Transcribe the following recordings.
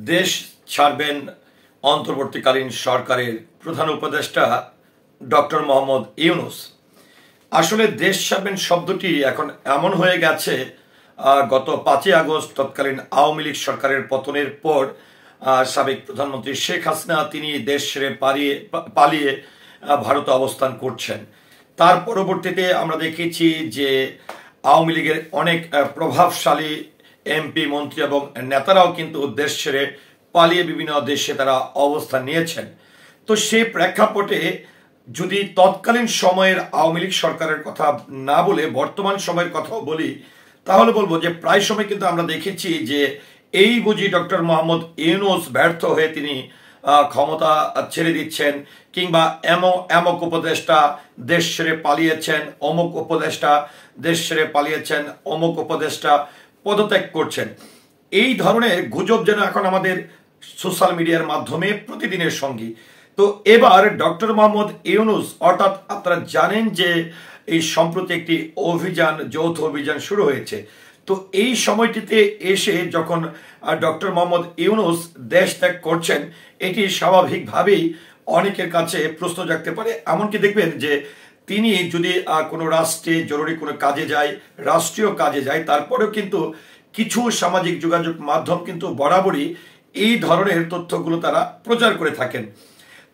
দেশ ছাড়বেন অন্তর্বর্তীকালীন সরকারের প্রধান উপদেষ্টা ডক্টর মোহাম্মদ ইউনূস। আসলে দেশ ছাড়বেন শব্দটি এখন এমন হয়ে গেছে, গত 5ই আগস্ট তৎকালীন আওয়ামী লীগ সরকারের পতনের পর সাবেক প্রধানমন্ত্রী শেখ হাসিনা তিনি দেশ ছেড়ে পালিয়ে ভারতে অবস্থান করছেন। তার পরবর্তীতে আমরা দেখেছি যে আওয়ামী লীগের অনেক প্রভাবশালী এমপি, মন্ত্রী এবং নেতারাও কিন্তু দেশ ছেড়ে পালিয়ে বিভিন্ন দেশে তারা অবস্থান নিয়েছেন। তো সেই প্রেক্ষাপটে যদি তৎকালীন সময়ের আওয়ামী লীগ সরকারের কথা না বলে বর্তমান সময়ের কথাও বলি, তাহলে বলবো যে প্রায় সময় কিন্তু আমরা দেখেছি যে এই বুঝি ডক্টর মোহাম্মদ ইউনূস ব্যর্থ হয়ে তিনি ক্ষমতা ছেড়ে দিচ্ছেন, কিংবা এমক উপদেষ্টা দেশ ছেড়ে পালিয়েছেন, অমুক উপদেষ্টা দেশ ছেড়ে পালিয়েছেন, অমুক উপদেষ্টা পদত্যাগ করছেন। এই ধরনের গুজব যেন এখন আমাদের সোশ্যাল মিডিয়ার মাধ্যমে প্রতিদিনের সঙ্গী। তো এবার ডক্টর মোহাম্মদ ইউনূস, অর্থাৎ আপনারা জানেন যে এই সম্প্রতি একটি যৌথ অভিযান শুরু হয়েছে। তো এই সময়টিতে এসে যখন ডক্টর মোহাম্মদ ইউনূস দেশ ত্যাগ করছেন, এটি স্বাভাবিকভাবেই অনেকের কাছে প্রশ্ন জাগতে পারে। এমনকি দেখবেন যে তিনি যদি কোনো রাষ্ট্রে জরুরি কোনো কাজে যায়, রাষ্ট্রীয় কাজে যায়, তারপরেও কিন্তু কিছু সামাজিক যোগাযোগ মাধ্যম কিন্তু বরাবরই এই ধরনের তথ্যগুলো তারা প্রচার করে থাকেন।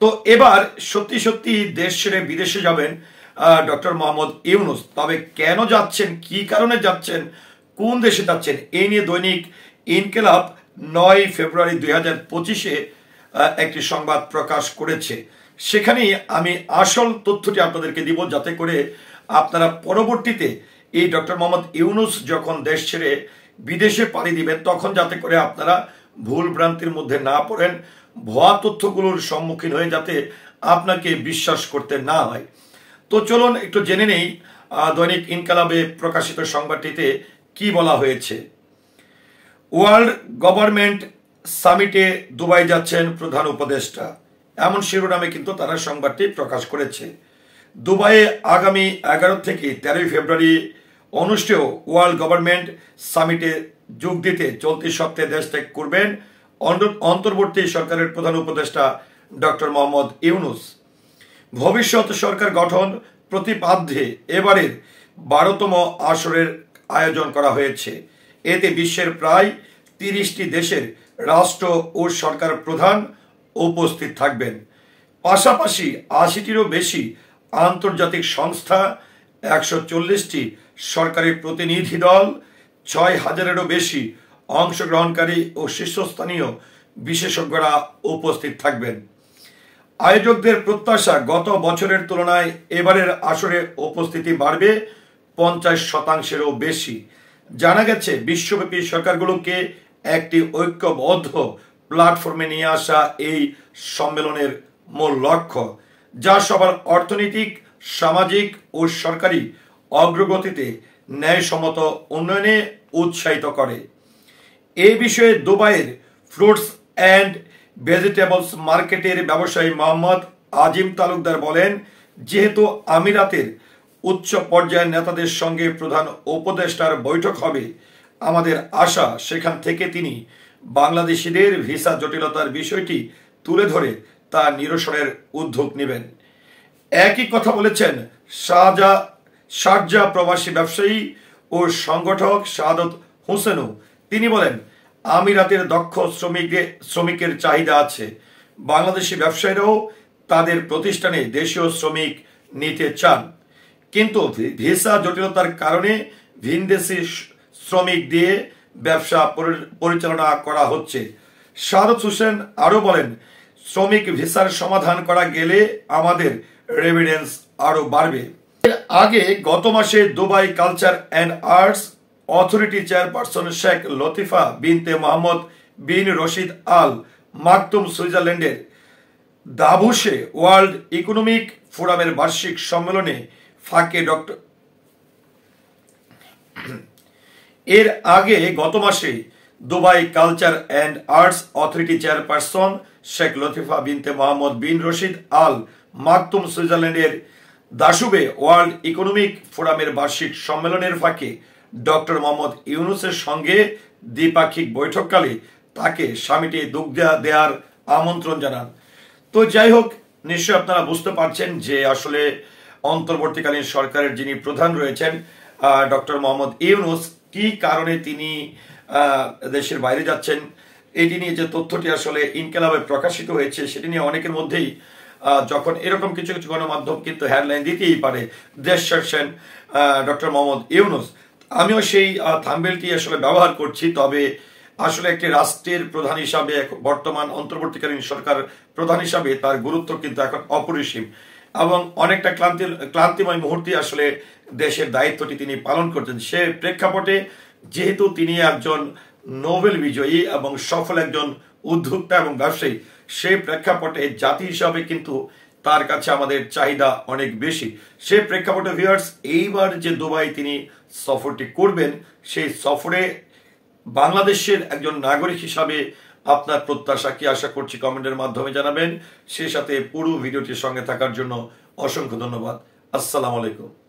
তো এবার সত্যি সত্যি দেশ ছেড়ে বিদেশে যাবেন ডক্টর মোহাম্মদ ইউনূস। তবে কেন যাচ্ছেন, কি কারণে যাচ্ছেন, কোন দেশে যাচ্ছেন, এই নিয়ে দৈনিক ইনকিলাব 9 ফেব্রুয়ারি 2025 একটি সংবাদ প্রকাশ করেছে। সেখানে আমি আসল তথ্যটি আপনাদেরকে দিব, যাতে করে আপনারা পরবর্তীতে এই ডক্টর মোহাম্মদ ইউনূস যখন দেশ ছেড়ে বিদেশে পাড়ি দিবেন, তখন যাতে করে আপনারা ভুল ভ্রান্তির মধ্যে না পড়েন, ভুয়া তথ্যগুলোর সম্মুখীন হয়ে যাতে আপনাকে বিশ্বাস করতে না হয়। তো চলুন একটু জেনে নেই দৈনিক ইনকিলাবে প্রকাশিত সংবাদটিতে কি বলা হয়েছে। ওয়ার্ল্ড গভর্নমেন্ট সামিটে দুবাই যাচ্ছেন প্রধান উপদেষ্টা, এমন শিরোনামে কিন্তু তারা সংবাদটি প্রকাশ করেছে। দুবাইয়ে আগামী 11 থেকে 13 ফেব্রুয়ারি অনুষ্ঠেয় ওয়ার্ল্ড গভর্নমেন্ট সামিটে যোগ দিতে চলতি সপ্তাহে দেশ ত্যাগ করবেন অন্তর্বর্তী সরকারের প্রধান উপদেষ্টা ডক্টর মোহাম্মদ ইউনূস। ভবিষ্যৎ সরকার গঠন প্রতিপাদ্যে এবারের 12তম আসরের আয়োজন করা হয়েছে। এতে বিশ্বের প্রায় 30টি দেশের রাষ্ট্র ও সরকার প্রধান উপস্থিত থাকবেন। পাশাপাশি 80টিরও বেশি আন্তর্জাতিক সংস্থা, 140টি সরকারি প্রতিনিধি দল, 6000-এরও বেশি অংশগ্রহণকারী ও শীর্ষস্থানীয় বিশেষজ্ঞরা উপস্থিত থাকবেন। আয়োজকদের প্রত্যাশা, গত বছরের তুলনায় এবারের আসরে উপস্থিতি বাড়বে 50%-এরও বেশি। জানা গেছে বিশ্বব্যাপী সরকারগুলোকে একটি ঐক্যবদ্ধ প্ল্যাটফর্মে নিয়ে আসা এই সম্মেলনের মূল লক্ষ্য, যা সবার অর্থনৈতিক, সামাজিক ও সরকারি অগ্রগতিতে ন্যায়সম্মত উন্নয়নে উৎসাহিত করে। এই বিষয়ে দুবাইয়ের ফ্রুটস অ্যান্ড ভেজিটেবলস মার্কেটের ব্যবসায়ী মোহাম্মদ আজিম তালুকদার বলেন, যেহেতু আমিরাতের উচ্চ পর্যায়ের নেতাদের সঙ্গে প্রধান উপদেষ্টার বৈঠক হবে, আমাদের আশা সেখান থেকে তিনি বাংলাদেশিদের ভিসা জটিলতার বিষয়টি তুলে ধরে তা নিরসনের উদ্যোগ নেবেন। একই কথা বলেছেন শারজাহ প্রবাসী ব্যবসায়ী ও সংগঠক শাহাদত হোসেনও। তিনি বলেন, আমিরাতের দক্ষ শ্রমিকের চাহিদা আছে। বাংলাদেশি ব্যবসায়ীরাও তাদের প্রতিষ্ঠানে দেশীয় শ্রমিক নিতে চান, কিন্তু ভিসা জটিলতার কারণে ভিনদেশি শ্রমিক দিয়ে ব্যবসা পরিচালনা করা হচ্ছে। শাহাদত হোসেন আরও বলেন, শ্রমিক ভিসার সমাধান করা গেলে আমাদের রেমিটেন্স আরও বাড়বে। এর আগে গত মাসে Dubai Culture and Arts Authority chairperson Sheikh Latifa bint Mohammed বিন রশিদ আল মাকতুম সুইজারল্যান্ডের দাভোসে ওয়ার্ল্ড ইকোনমিক ফোরামের বার্ষিক সম্মেলনে ফাঁকে এর আগে গত মাসে Dubai Culture and Arts Authority chairperson Sheikh Latifa bint Mohammed বিন রশিদ আল মাকতুম সুইজারল্যান্ডের দাসুবে ওয়ার্ল্ড ইকোনমিক ফোরামের বার্ষিক সম্মেলনের ফাঁকে ডক্টর মোহাম্মদ ইউনূসের সঙ্গে দ্বিপাক্ষিক বৈঠককালে তাকে স্বামীটি দুগ্ধ দেওয়ার আমন্ত্রণ জানান। তো যাই হোক, নিশ্চয়ই আপনারা বুঝতে পারছেন যে আসলে অন্তর্বর্তীকালীন সরকারের যিনি প্রধান রয়েছেন ডক্টর মোহাম্মদ ইউনূস কি কারণে তিনি দেশের বাইরে যাচ্ছেন, এটি নিয়ে যে তথ্যটি আসলে ইনকিলাবে প্রকাশিত হয়েছে সেটি নিয়ে অনেকের মধ্যেই যখন এরকম কিছু কিছু গণমাধ্যম কিন্তু হেডলাইন দিতেই পারে দেশ ছাড়ছেন ডক্টর মোহাম্মদ ইউনূস, আমিও সেই থাম্বনেলটি আসলে ব্যবহার করছি। তবে আসলে একটি রাষ্ট্রের প্রধান হিসাবে বর্তমান অন্তর্বর্তীকালীন সরকার প্রধান হিসাবে তার গুরুত্ব কিন্তু এখন অপরিসীম এবং অনেকটা ক্লান্তিময় মুহূর্তে আসলে দেশের দায়িত্বটি তিনি পালন করছেন। সে প্রেক্ষাপটে যেহেতু তিনি একজন নোবেল বিজয়ী এবং সফল একজন উদ্যোক্তা এবং ব্যবসায়ী, সেই প্রেক্ষাপটে জাতি হিসাবে কিন্তু তার কাছে আমাদের চাহিদা অনেক বেশি। সেই প্রেক্ষাপটে ভিউয়ার্স, এইবার যে দুবাই তিনি সফরটি করবেন, সেই সফরে বাংলাদেশের একজন নাগরিক হিসাবে আপনার প্রত্যাশা কি, আশা করছি কমেন্টের মাধ্যমে জানাবেন। সেই সাথে পুরো ভিডিওটির সঙ্গে থাকার জন্য অসংখ্য ধন্যবাদ। আসসালামু আলাইকুম।